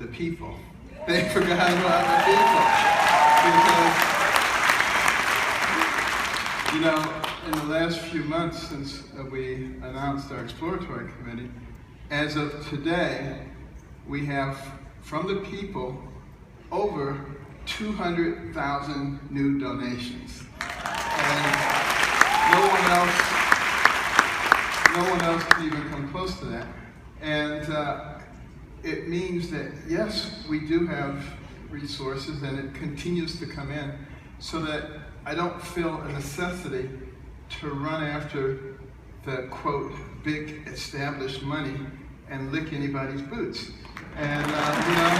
the people. They forgot about the people. Because, you know, in the last few months since we announced our exploratory committee, as of today, we have, from the people, over 200,000 new donations. And no one else can even come close to that. And it means that, yes, we do have resources and it continues to come in, so that I don't feel a necessity to run after the, quote, big established money and lick anybody's boots. And, you know,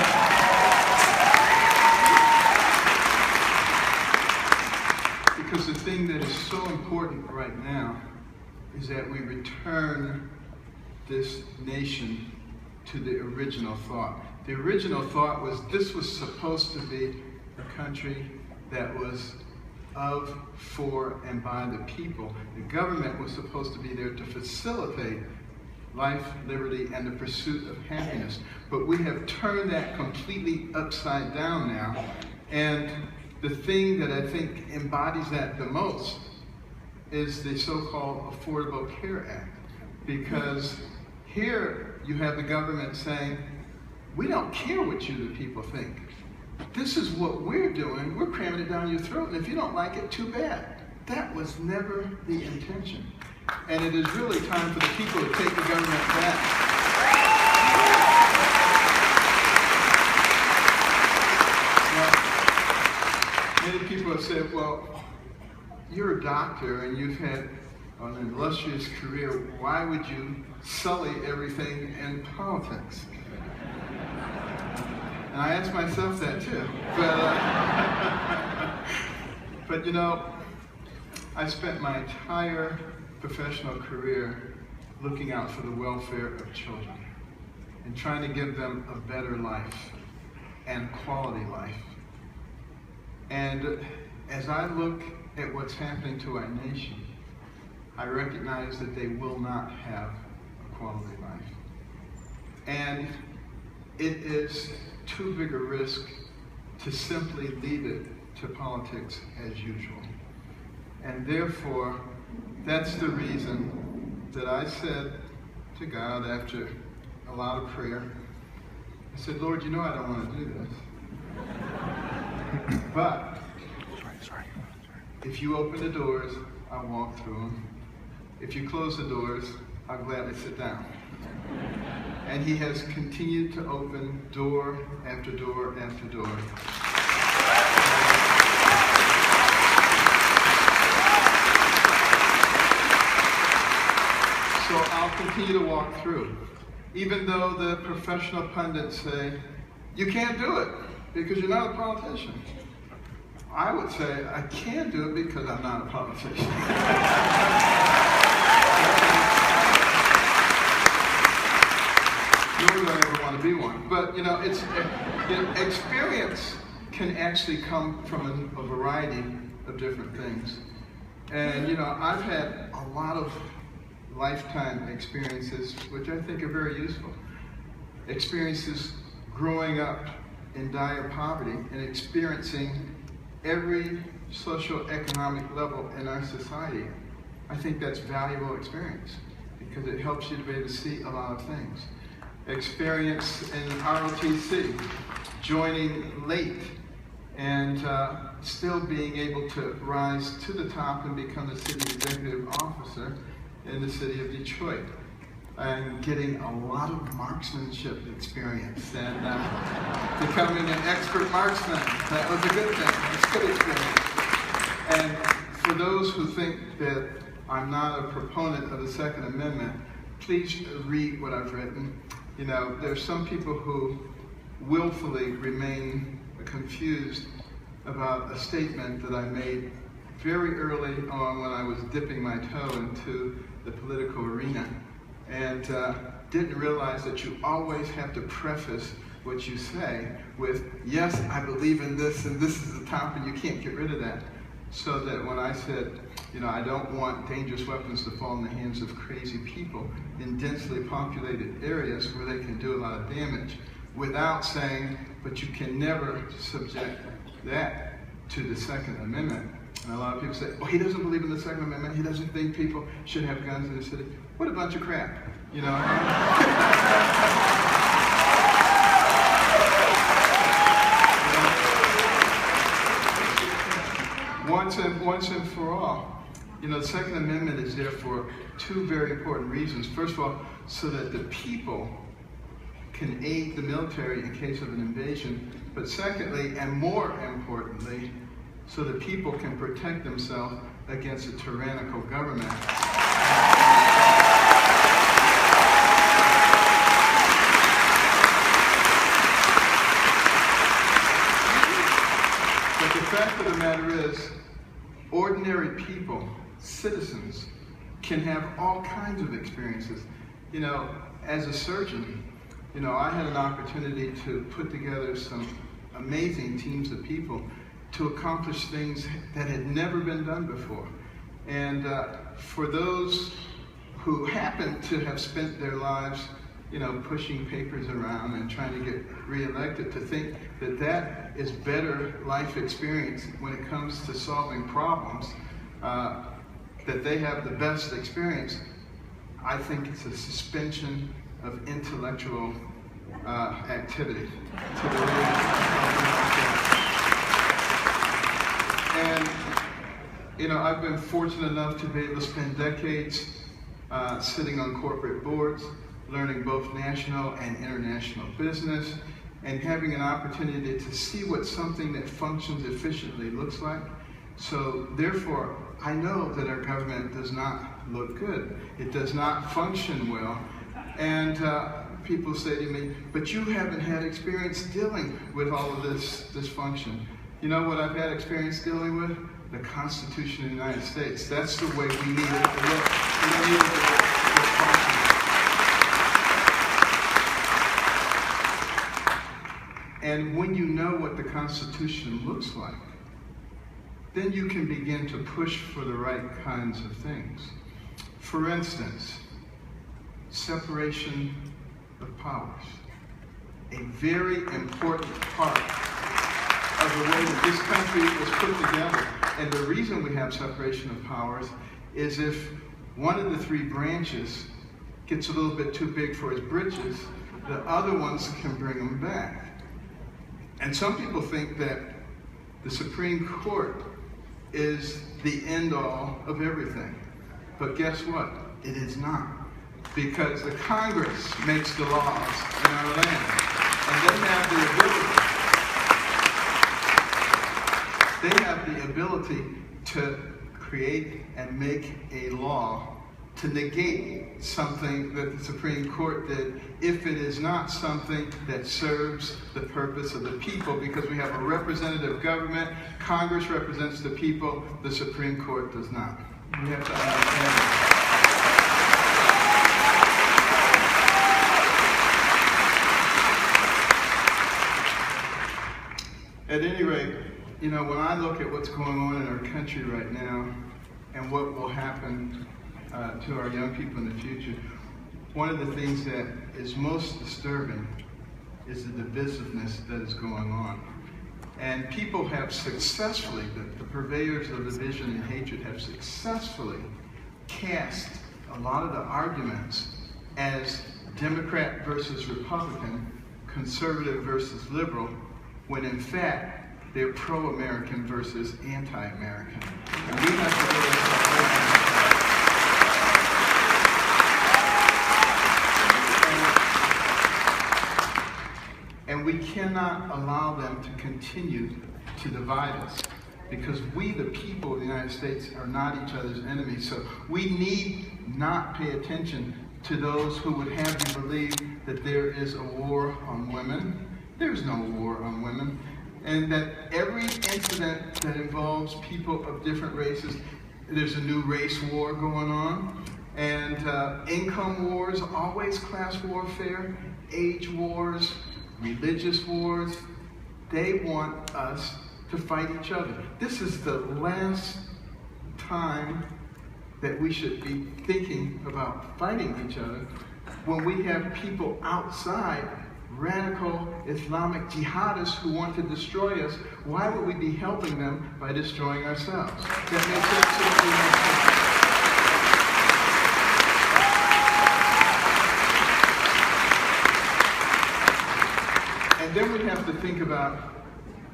because the thing that is so important right now is that we return this nation to the original thought. The original thought was this was supposed to be a country that was of, for, and by the people. The government was supposed to be there to facilitate life, liberty, and the pursuit of happiness. But we have turned that completely upside down now. And the thing that I think embodies that the most is the so-called Affordable Care Act. Because here you have the government saying, we don't care what you, the people, think. This is what we're doing. We're cramming it down your throat, and if you don't like it, too bad. That was never the intention. And it is really time for the people to take the government back. Now, many people have said, well, you're a doctor and you've had an illustrious career. Why would you sully everything in politics? And I ask myself that too. But you know, I spent my entire professional career looking out for the welfare of children and trying to give them a better life and quality life. And as I look at what's happening to our nation, I recognize that they will not have a quality life. And it is too big a risk to simply leave it to politics as usual. And therefore, that's the reason that I said to God after a lot of prayer, I said, Lord, you know I don't want to do this. But if you open the doors, I'll walk through them. If you close the doors, I'll gladly sit down. And he has continued to open door after door after door. So I'll continue to walk through. Even though the professional pundits say, you can't do it because you're not a politician. I would say, I can do it because I'm not a politician. Nor do I ever want to be one. But you know, experience can actually come from a variety of different things. And you know, I've had a lot of lifetime experiences which I think are very useful. Experiences growing up in dire poverty and experiencing every socio-economic level in our society. I think that's valuable experience because it helps you to be able to see a lot of things. Experience in ROTC, joining late and still being able to rise to the top and become the city executive officer in the city of Detroit. And getting a lot of marksmanship experience and becoming an expert marksman. That was a good thing. It's a good experience. And for those who think that I'm not a proponent of the Second Amendment, please read what I've written. You know, there's some people who willfully remain confused about a statement that I made very early on when I was dipping my toe into the political arena. And didn't realize that you always have to preface what you say with, yes, I believe in this, and this is the top, and you can't get rid of that. So that when I said, you know, I don't want dangerous weapons to fall in the hands of crazy people in densely populated areas where they can do a lot of damage, without saying, but you can never subject that to the Second Amendment. And a lot of people say, well, he doesn't believe in the Second Amendment. He doesn't think people should have guns in the city. What a bunch of crap, you know? Once and for all, you know, the Second Amendment is there for two very important reasons. First of all, so that the people can aid the military in case of an invasion. But secondly, and more importantly, so that people can protect themselves against a tyrannical government. But the fact of the matter is, ordinary people, citizens, can have all kinds of experiences. You know, as a surgeon, you know, I had an opportunity to put together some amazing teams of people to accomplish things that had never been done before. And for those who happen to have spent their lives, you know, pushing papers around and trying to get reelected, to think that that is better life experience when it comes to solving problems, that they have the best experience, I think it's a suspension of intellectual activity. And, you know, I've been fortunate enough to be able to spend decades sitting on corporate boards, learning both national and international business, and having an opportunity to see what something that functions efficiently looks like. So therefore, I know that our government does not look good. It does not function well. And people say to me, but you haven't had experience dealing with all of this dysfunction. You know what I've had experience dealing with? The Constitution of the United States. That's the way we need it to look. We don't need it to function. And when you know what the Constitution looks like, then you can begin to push for the right kinds of things. For instance, separation of powers. A very important part of the way that this country was put together. And the reason we have separation of powers is if one of the three branches gets a little bit too big for its britches, the other ones can bring them back. And some people think that the Supreme Court is the end-all of everything. But guess what? It is not. Because the Congress makes the laws in our land. And they have the ability to create and make a law to negate something that the Supreme Court did if it is not something that serves the purpose of the people, because we have a representative government. Congress represents the people, the Supreme Court does not. We have to understand that. At any rate, you know, when I look at what's going on in our country right now and what will happen to our young people in the future, one of the things that is most disturbing is the divisiveness that is going on. And people have successfully, the purveyors of division and hatred have successfully cast a lot of the arguments as Democrat versus Republican, conservative versus liberal, when in fact they're pro-American versus anti-American. And we have to really start looking at and we cannot allow them to continue to divide us, because we, the people of the United States, are not each other's enemies. So we need not pay attention to those who would have you believe that there is a war on women. There's no war on women. And that every incident that involves people of different races, there's a new race war going on. And income wars, always class warfare, age wars, religious wars. They want us to fight each other. This is the last time that we should be thinking about fighting each other, when we have people outside radical Islamic jihadists who want to destroy us, why would we be helping them by destroying ourselves? That makes absolutely no sense. And then we have to think about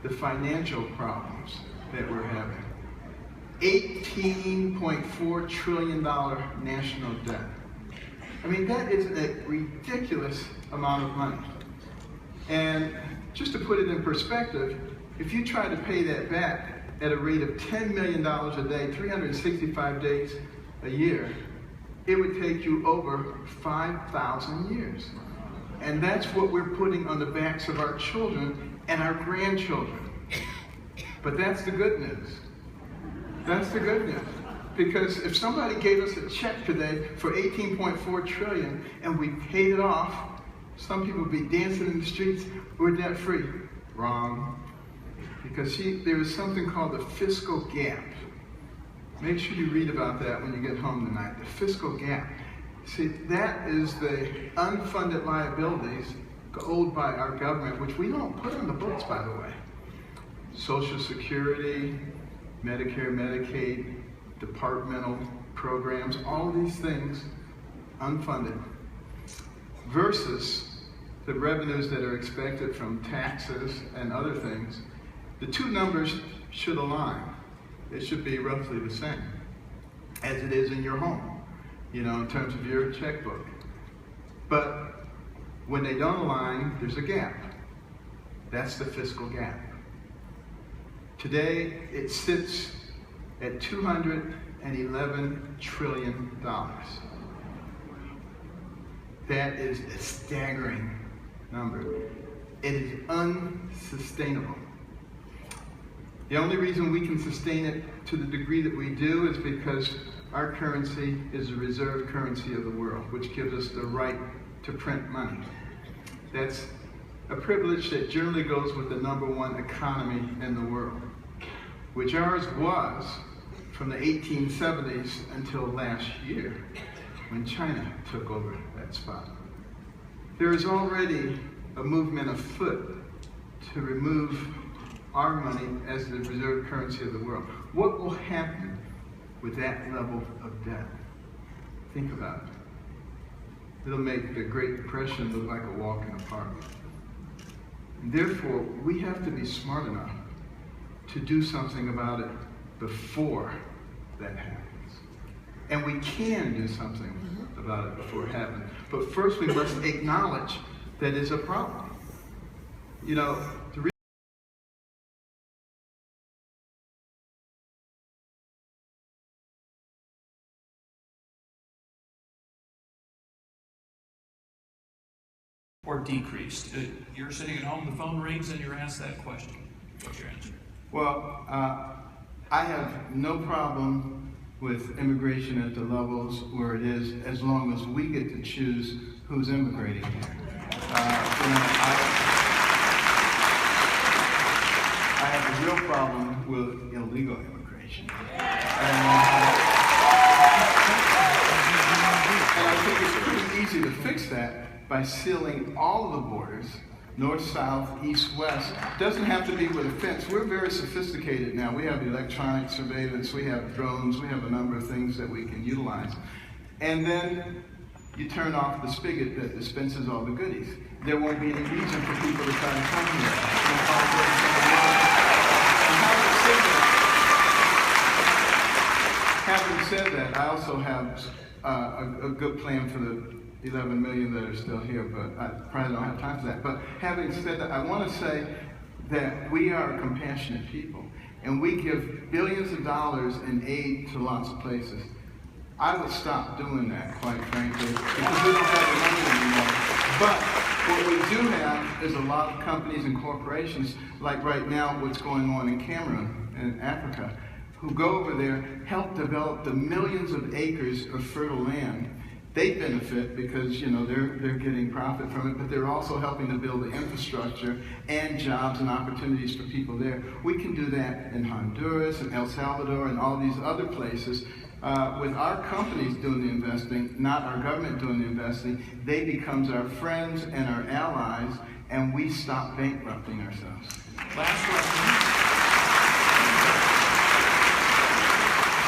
the financial problems that we're having. $18.4 trillion national debt. I mean, that is a ridiculous amount of money. And just to put it in perspective, if you try to pay that back at a rate of $10 million a day, 365 days a year, it would take you over 5,000 years. And that's what we're putting on the backs of our children and our grandchildren. But that's the good news. That's the good news. Because if somebody gave us a check today for $18.4 trillion and we paid it off, some people would be dancing in the streets, we're debt free. Wrong. Because there is something called the fiscal gap. Make sure you read about that when you get home tonight. The fiscal gap. See, that is the unfunded liabilities owed by our government, which we don't put on the books, by the way. Social Security, Medicare, Medicaid, departmental programs, all these things unfunded, versus the revenues that are expected from taxes and other things. The two numbers should align. It should be roughly the same as it is in your home, in terms of your checkbook. But when they don't align, there's a gap. That's the fiscal gap. Today, it sits at $211 trillion. That is a staggering number. It is unsustainable. The only reason we can sustain it to the degree that we do is because our currency is the reserve currency of the world, which gives us the right to print money. That's a privilege that generally goes with the #1 economy in the world, which ours was from the 1870s until last year, when China took over that spot. There is already a movement afoot to remove our money as the reserve currency of the world. What will happen with that level of debt? Think about it. It'll make the Great Depression look like a walk in the park. And therefore, we have to be smart enough to do something about it before that happens. And we can do something about it before it happens. But first we must acknowledge that it's a problem. Or decreased. You're sitting at home, the phone rings, and you're asked that question. What's your answer? Well, I have no problem with immigration at the levels where it is, as long as we get to choose who's immigrating here. I have a real problem with illegal immigration. And I think it's pretty easy to fix that by sealing all of the borders, north, south, east, west. Doesn't have to be with a fence. We're very sophisticated now. We have electronic surveillance, we have drones, we have a number of things that we can utilize. And then you turn off the spigot that dispenses all the goodies. There won't be any reason for people to try to come here. Having said that, I also have a good plan for the 11 million that are still here, but I probably don't have time for that. But having said that, I want to say that we are compassionate people, and we give billions of dollars in aid to lots of places. I would stop doing that, quite frankly, because we don't have the money anymore. But what we do have is a lot of companies and corporations, like right now what's going on in Cameroon, in Africa, who go over there, help develop the millions of acres of fertile land. They benefit because, they're getting profit from it, but they're also helping to build the infrastructure and jobs and opportunities for people there. We can do that in Honduras and El Salvador and all these other places With our companies doing the investing, not our government doing the investing, they become our friends and our allies, and we stop bankrupting ourselves. Last question.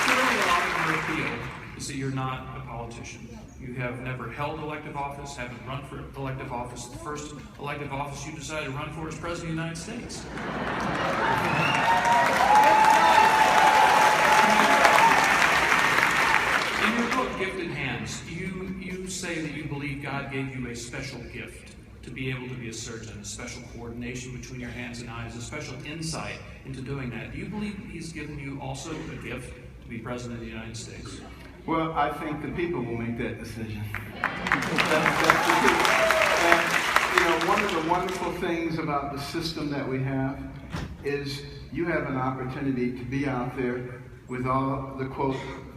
Clearly, a lot of your appeal is that you're not a politician. You have never held elective office, haven't run for elective office. The first elective office you decided to run for is President of the United States. In your book, Gifted Hands, you say that you believe God gave you a special gift to be able to be a surgeon, a special coordination between your hands and eyes, a special insight into doing that. Do you believe that He's given you also a gift to be President of the United States? Well, I think the people will make that decision. That's the truth. And, one of the wonderful things about the system that we have is you have an opportunity to be out there with all the, quote,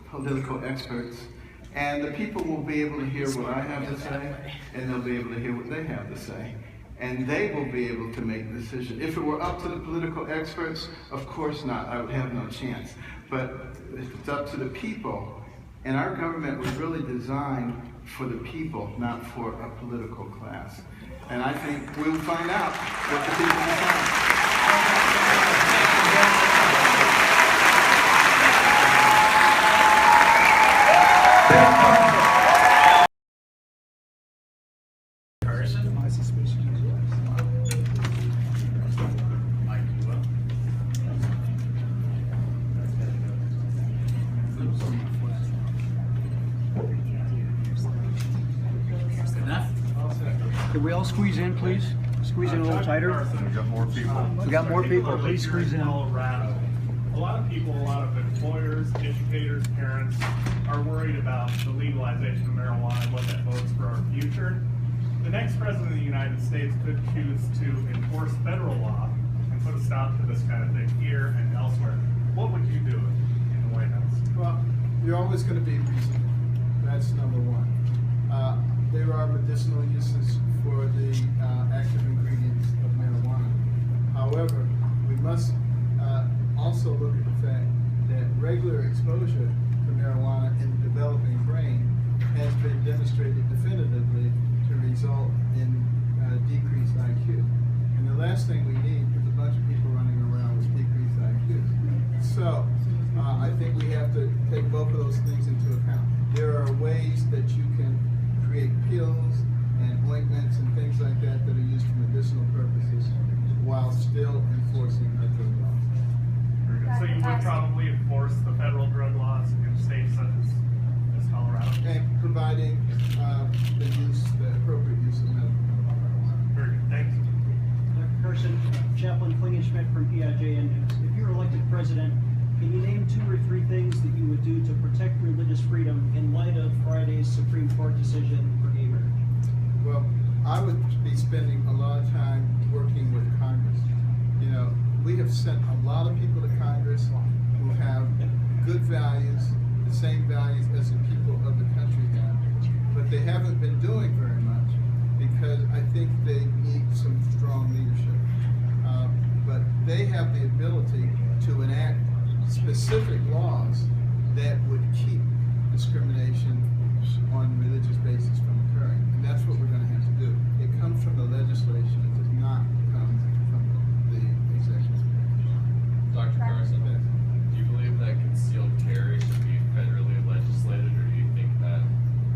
political experts, and the people will be able to hear what I have to say, and they'll be able to hear what they have to say. And they will be able to make the decision. If it were up to the political experts, of course not. I would have no chance. But if it's up to the people, and our government was really designed for the people, not for a political class. And I think we'll find out what the people decide. Carson, my suspicion is Mike, you will. Enough? Can we all squeeze in, please? Squeeze in a little tighter. Carson, we got more people. We got more people. Please squeeze in. Colorado. A lot of people, a lot of employers, educators, parents are worried about the legalization of marijuana and what that bodes for our future. The next president of the United States could choose to enforce federal law and put a stop to this kind of thing here and elsewhere. What would you do in the White House? Well, you're always going to be reasonable. That's number one. There are medicinal uses for the active ingredients of marijuana. However, we must also look at the fact that regular exposure to marijuana in the developing brain has been demonstrated definitively to result in decreased IQ. And the last thing we need is a bunch of people running around with decreased IQ. So I think we have to take both of those things into account. There are ways that you can create pills and ointments and things like that that are used for medicinal purposes while still enforcing our drug laws. So you would probably enforce the federal drug laws in states such as Colorado? And providing the appropriate use of medical marijuana. Very good, thanks. Dr. Carson, Chaplain Klingenschmidt from PIJN News. If you were elected president, can you name 2 or 3 things that you would do to protect religious freedom in light of Friday's Supreme Court decision for gay marriage? Well, I would be spending a lot of time working with Congress. We have sent a lot of people to Congress who have good values, the same values as the people of the country have, but they haven't been doing very much because I think they need some strong leadership. But they have the ability to enact specific laws that would keep discrimination on religious basis from occurring. And that's what we're going to have to do. It comes from the legislation. It does not come from the executive. Dr. Carson, do you believe that concealed carry should be federally legislated, or do you think that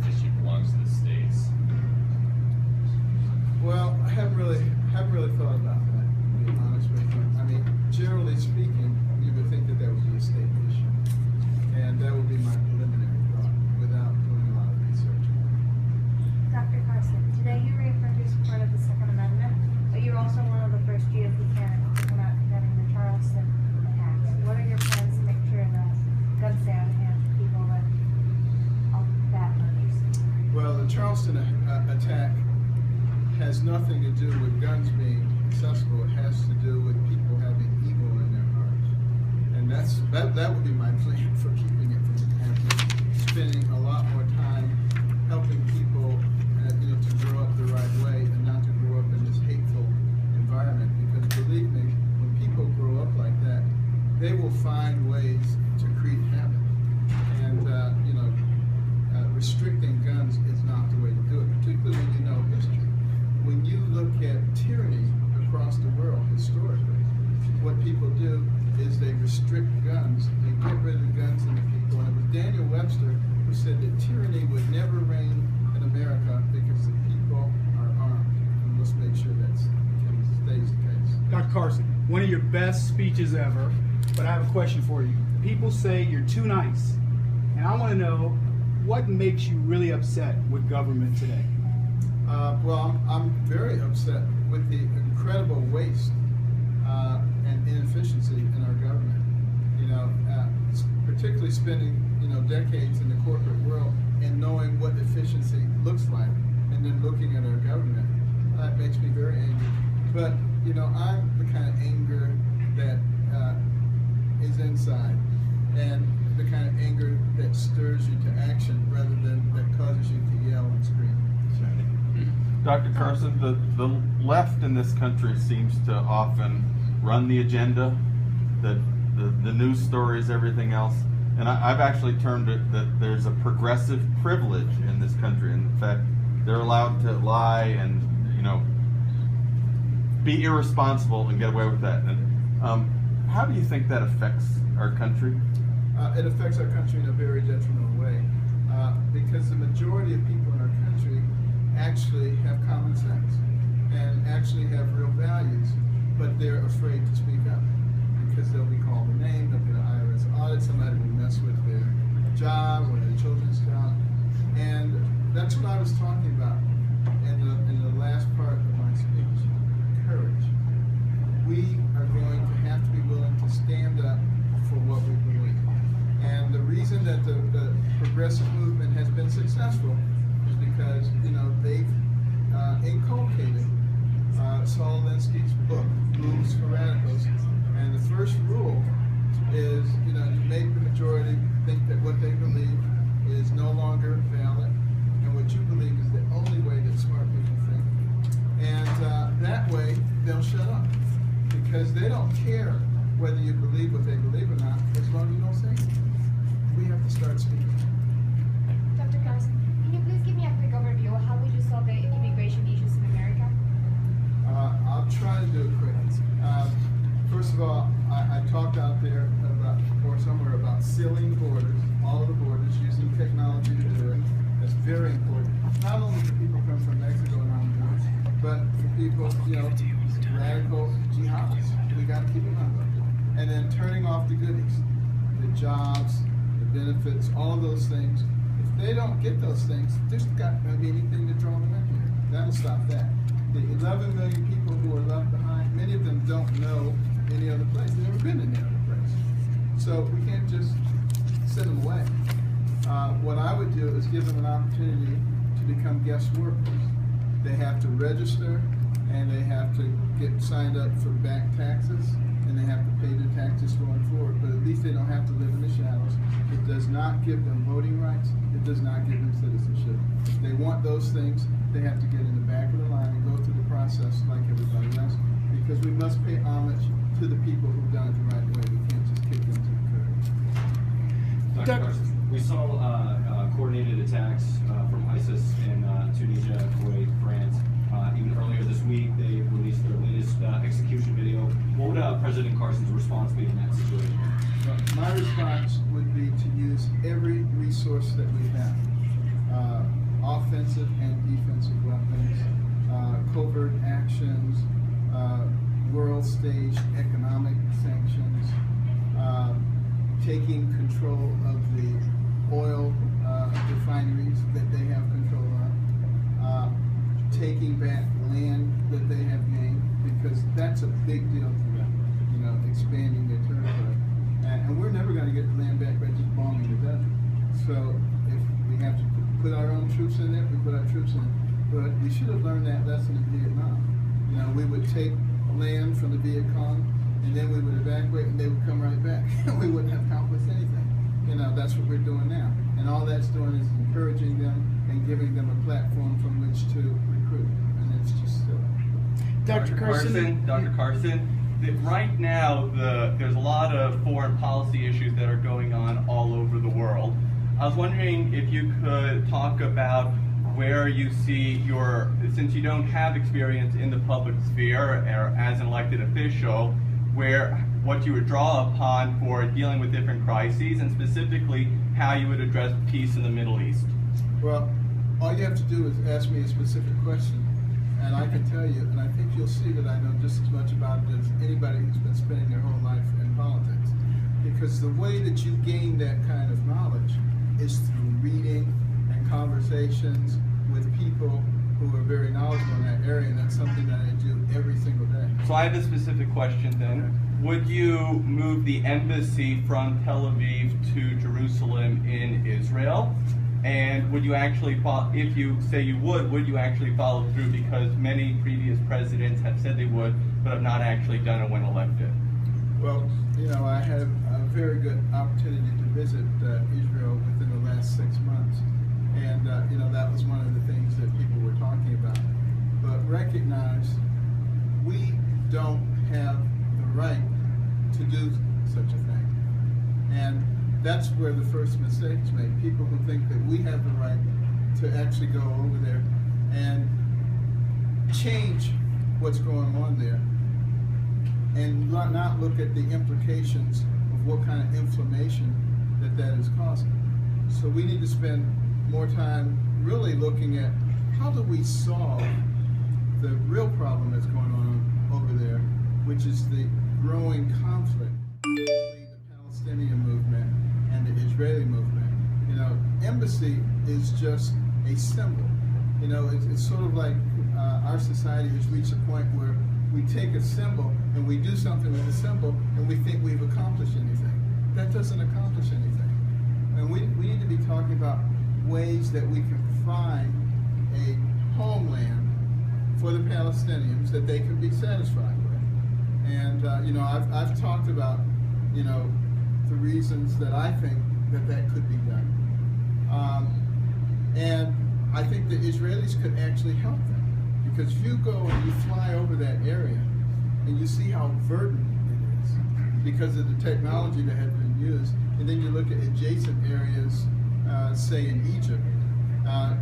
issue belongs to the states? Well, I haven't really thought about that, to be honest with you. I mean, generally speaking, you would think that would be a state issue. And that would be my preliminary thought without doing a lot of research. Dr. Carson, today you reaffirmed your support of the Second Amendment, but you're also one of the first GOP candidates to come out condemning the Charleston attacks. What are your plans to make sure that guns stay out of hands of people with all bad motives? Well, the Charleston attack has nothing to do with guns being accessible. It has to do with people having evil in their hearts. And that would be my plan for keeping it from happening. Spending a lot more time helping people to grow up the right way and not to grow up in this hateful environment. Because believe me, when people grow up like that, they will find ways to create havoc. And restricting guns is not the way to do it, particularly when you know history. When you look at tyranny across the world historically, what people do is they restrict guns, they get rid of the guns and the people. And it was Daniel Webster who said that tyranny would never reign in America because the people are armed. And let's make sure that stays the case. Dr. Carson, one of your best speeches ever, but I have a question for you. People say you're too nice, and I want to know what makes you really upset with government today? Well, I'm very upset with the incredible waste and inefficiency in our government. Particularly spending decades in the corporate world and knowing what efficiency looks like, and then looking at our government, that makes me very angry. But I'm the kind of anger that is inside, and the kind of anger that stirs you to action rather than that causes you to yell and scream. Dr. Carson, the left in this country seems to often run the agenda, the news stories, everything else. And I've actually termed it that there's a progressive privilege in this country. In fact, they're allowed to lie and, be irresponsible and get away with that. And how do you think that affects our country? It affects our country in a very detrimental way because the majority of people in our country actually have common sense and actually have real values, but they're afraid to speak up because they'll be called a name, they'll get an IRS audit, somebody will mess with their job or their children's job. And that's what I was talking about in the last part of my speech, courage. We are going to have to be willing to stand up for what we believe. And the reason that the progressive movement has been successful is because, they've inculcated Saul Alinsky's book, Rules for Radicals. And the first rule is, you make the majority think that what they believe is no longer valid, and what you believe is the only way that smart people think. And that way, they'll shut up, because they don't care whether you believe what they believe or not, as long as you don't say anything. We have to start speaking. Dr. Carson, can you please give me a quick overview of how would you solve the immigration issues in America? I'll try to do it quick. First of all, I talked out there somewhere about sealing borders, all of the borders, using technology to do it. That's very important. Not only for people come from Mexico and on the borders, but for people, radical jihadists. We got to keep them out. And then turning off the goodies, the jobs, the benefits, all of those things. If they don't get those things, there's not going to be anything to draw them in here. That'll stop that. The 11 million people who are left behind, many of them don't know any other place. They've never been in any other place. So we can't just send them away. What I would do is give them an opportunity to become guest workers. They have to register, and they have to get signed up for back taxes, and they have to pay their taxes going forward. But at least they don't have to live in the shadows. It does not give them voting rights. It does not give them citizenship. If they want those things, they have to get in the back of the line and go through the process like everybody else, because we must pay homage to the people who've done it the right way. We can't just kick them to the curb. Dr. Carson, we saw coordinated attacks from ISIS in Tunisia, Kuwait, France. Even earlier this week, they released their latest execution video. What would President Carson's response be in that situation? Well, my response would be to use every resource that we have. Offensive and defensive weapons, covert actions, world stage economic sanctions, taking control of the oil refineries that they have control of, taking back land that they have gained, because that's a big deal to them, expanding their territory. And we're never going to get the land back by just bombing the desert. So if we have to put our own troops in there, we put our troops in. But we should have learned that lesson in Vietnam. We would take land from the Viet Cong, and then we would evacuate, and they would come right back. We wouldn't have accomplished anything. That's what we're doing now. And all that's doing is encouraging them and giving them a platform from which to recruit. And it's just silly. Dr. Carson, that right now there's a lot of foreign policy issues that are going on all over the world. I was wondering if you could talk about where you see since you don't have experience in the public sphere or as an elected official, what you would draw upon for dealing with different crises, and specifically how you would address peace in the Middle East. Well, all you have to do is ask me a specific question, and I can tell you, and I think you'll see that I know just as much about it as anybody who's been spending their whole life in politics. Because the way that you gain that kind of knowledge is through reading and conversations with people who are very knowledgeable in that area, and that's something that I do every single day. So I have a specific question then. Okay. Would you move the embassy from Tel Aviv to Jerusalem in Israel? And would you actually, if you say you would you actually follow through? Because many previous presidents have said they would, but have not actually done it when elected. Well, you know, I had a very good opportunity to visit Israel within the last 6 months. And, you know, that was one of the things that people were talking about. But recognize we don't have the right to do such a thing. And that's where the first mistake is made. People who think that we have the right to actually go over there and change what's going on there and not look at the implications of what kind of inflammation that is causing. So we need to spend more time really looking at how do we solve the real problem that's going on over there, which is the growing conflict between the Palestinian movement and the Israeli movement. You know, embassy is just a symbol. You know, it's sort of like our society has reached a point where we take a symbol and we do something with the symbol and we think we've accomplished anything. That doesn't accomplish anything. And we need to be talking about ways that we can find a homeland for the Palestinians that they can be satisfied with. And, you know, I've talked about, you know, the reasons that I think that could be done. And I think the Israelis could actually help them. Because if you go and you fly over that area and you see how verdant it is because of the technology that has been used, and then you look at adjacent areas, say in Egypt,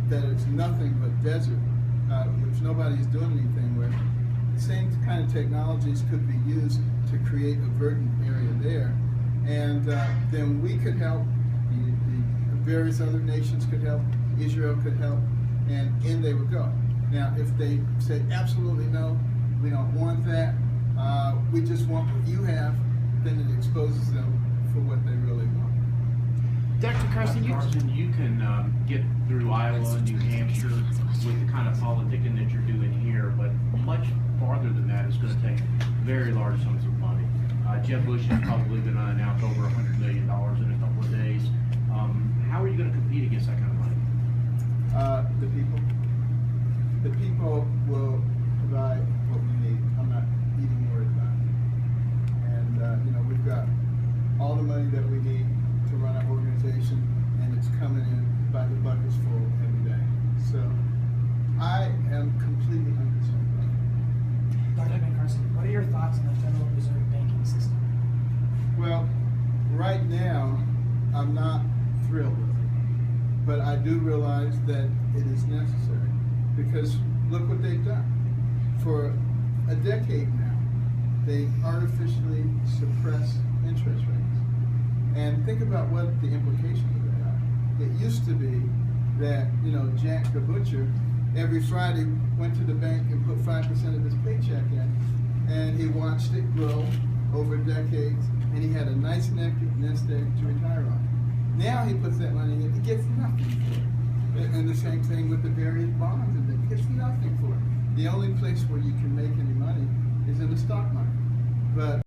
that it's nothing but desert, which nobody's doing anything with. The same kind of technologies could be used to create a verdant area there. And then we could help, the various other nations could help, Israel could help, and in they would go. Now, if they say absolutely no, we don't want that, we just want what you have, then it exposes them for what they really want. Dr. Carson, you can get through Iowa and New Hampshire with the kind of politicking that you're doing here, but much farther than that is going to take very large sums of money. Jeb Bush is probably going to announce over $100 million in a couple of days. How are you going to compete against that kind of money? The people. The people will provide what we need. I'm not even worried about it. And, you know, we've got all the money that we need to run our organization, and it's coming in by the buckets full every day. So I am completely unconcerned about it. Dr. Ben Carson, what are your thoughts on the Federal Reserve banking system? Well, right now, I'm not thrilled with it. But I do realize that it is necessary. Because look what they've done. For a decade now, they artificially suppress interest rates. And think about what the implications of that are. It used to be that, you know, Jack the Butcher every Friday went to the bank and put 5% of his paycheck in, and he watched it grow over decades, and he had a nice nest egg to retire on. Now he puts that money in, he gets nothing for it. And the same thing with the various bonds, and it gets nothing for it. The only place where you can make any money is in the stock market. But